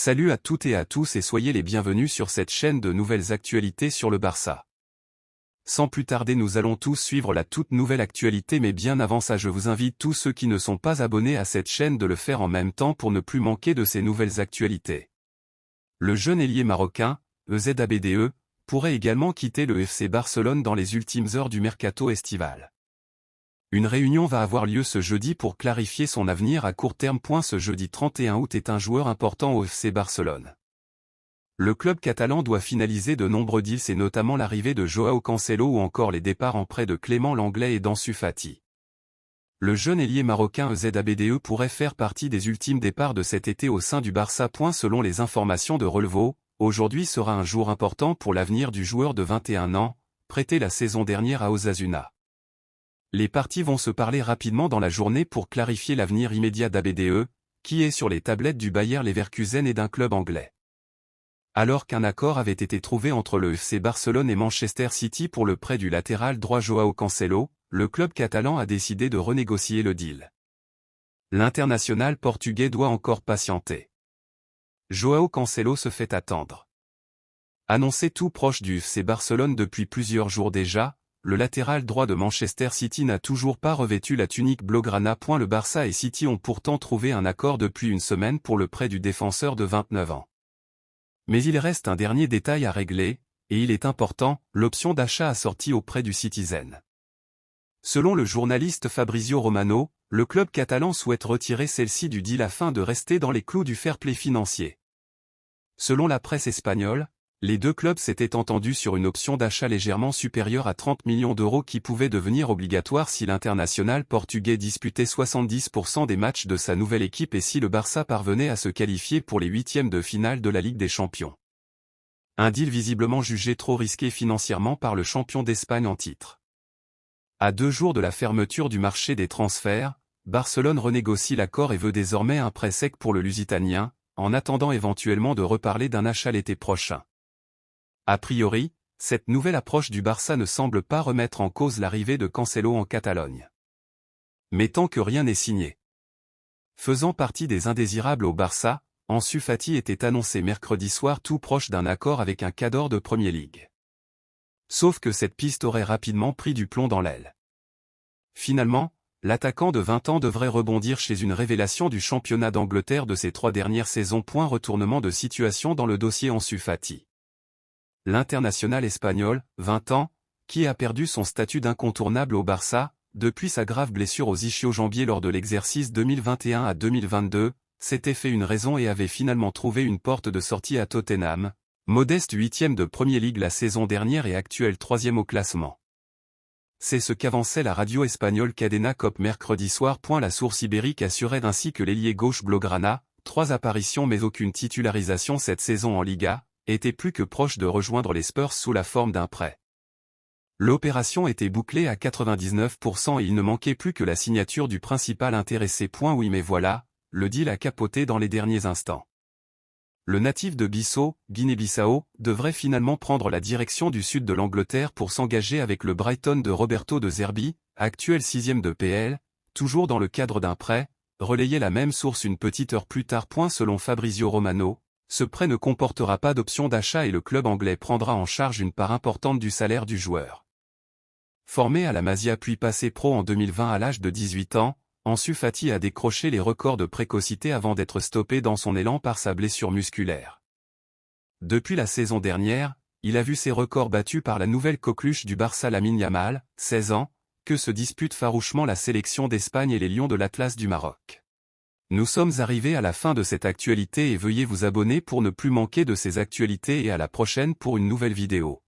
Salut à toutes et à tous et soyez les bienvenus sur cette chaîne de nouvelles actualités sur le Barça. Sans plus tarder, nous allons tous suivre la toute nouvelle actualité, mais bien avant ça, je vous invite tous ceux qui ne sont pas abonnés à cette chaîne de le faire en même temps pour ne plus manquer de ces nouvelles actualités. Le jeune ailier marocain, EZABDE, pourrait également quitter le FC Barcelone dans les ultimes heures du mercato estival. Une réunion va avoir lieu ce jeudi pour clarifier son avenir à court terme. Ce jeudi 31 août est un joueur important au FC Barcelone. Le club catalan doit finaliser de nombreux deals et notamment l'arrivée de Joao Cancelo ou encore les départs en prêt de Clément Lenglet et d'Ansu Fati. Le jeune ailier marocain EZABDE pourrait faire partie des ultimes départs de cet été au sein du Barça. Selon les informations de Relevo, aujourd'hui sera un jour important pour l'avenir du joueur de 21 ans, prêté la saison dernière à Osasuna. Les parties vont se parler rapidement dans la journée pour clarifier l'avenir immédiat d'ABDE, qui est sur les tablettes du Bayer Leverkusen et d'un club anglais. Alors qu'un accord avait été trouvé entre le FC Barcelone et Manchester City pour le prêt du latéral droit Joao Cancelo, le club catalan a décidé de renégocier le deal. L'international portugais doit encore patienter. Joao Cancelo se fait attendre. Annoncé tout proche du FC Barcelone depuis plusieurs jours déjà, le latéral droit de Manchester City n'a toujours pas revêtu la tunique blaugrana. Le Barça et City ont pourtant trouvé un accord depuis une semaine pour le prêt du défenseur de 29 ans. Mais il reste un dernier détail à régler, et il est important, l'option d'achat assortie au prêt du Citizen. Selon le journaliste Fabrizio Romano, le club catalan souhaite retirer celle-ci du deal afin de rester dans les clous du fair play financier. Selon la presse espagnole, les deux clubs s'étaient entendus sur une option d'achat légèrement supérieure à 30 millions d'euros qui pouvait devenir obligatoire si l'international portugais disputait 70% des matchs de sa nouvelle équipe et si le Barça parvenait à se qualifier pour les huitièmes de finale de la Ligue des Champions. Un deal visiblement jugé trop risqué financièrement par le champion d'Espagne en titre. À 2 jours de la fermeture du marché des transferts, Barcelone renégocie l'accord et veut désormais un prêt sec pour le Lusitanien, en attendant éventuellement de reparler d'un achat l'été prochain. A priori, cette nouvelle approche du Barça ne semble pas remettre en cause l'arrivée de Cancelo en Catalogne. Mais tant que rien n'est signé. Faisant partie des indésirables au Barça, Ansu Fati était annoncé mercredi soir tout proche d'un accord avec un cadre de Premier League. Sauf que cette piste aurait rapidement pris du plomb dans l'aile. Finalement, l'attaquant de 20 ans devrait rebondir chez une révélation du championnat d'Angleterre de ces 3 dernières saisons. Retournement de situation dans le dossier Ansu Fati. L'international espagnol, 20 ans, qui a perdu son statut d'incontournable au Barça, depuis sa grave blessure aux ischio-jambiers lors de l'exercice 2021 à 2022, s'était fait une raison et avait finalement trouvé une porte de sortie à Tottenham, modeste 8e de Premier League la saison dernière et actuel 3e au classement. C'est ce qu'avançait la radio espagnole Cadena Cope mercredi soir. La source ibérique assurait ainsi que l'ailier gauche blaugrana, 3 apparitions mais aucune titularisation cette saison en Liga, était plus que proche de rejoindre les Spurs sous la forme d'un prêt. L'opération était bouclée à 99% et il ne manquait plus que la signature du principal intéressé. Oui, mais voilà, le deal a capoté dans les derniers instants. Le natif de Bissau, Guinée-Bissau, devrait finalement prendre la direction du sud de l'Angleterre pour s'engager avec le Brighton de Roberto De Zerbi, actuel 6e de PL, toujours dans le cadre d'un prêt, relayait la même source une petite heure plus tard. Selon Fabrizio Romano, ce prêt ne comportera pas d'option d'achat et le club anglais prendra en charge une part importante du salaire du joueur. Formé à la Masia puis passé pro en 2020 à l'âge de 18 ans, Ansu Fati a décroché les records de précocité avant d'être stoppé dans son élan par sa blessure musculaire. Depuis la saison dernière, il a vu ses records battus par la nouvelle coqueluche du Barça Lamine Yamal, 16 ans, que se dispute farouchement la sélection d'Espagne et les Lions de l'Atlas du Maroc. Nous sommes arrivés à la fin de cette actualité et veuillez vous abonner pour ne plus manquer de ces actualités et à la prochaine pour une nouvelle vidéo.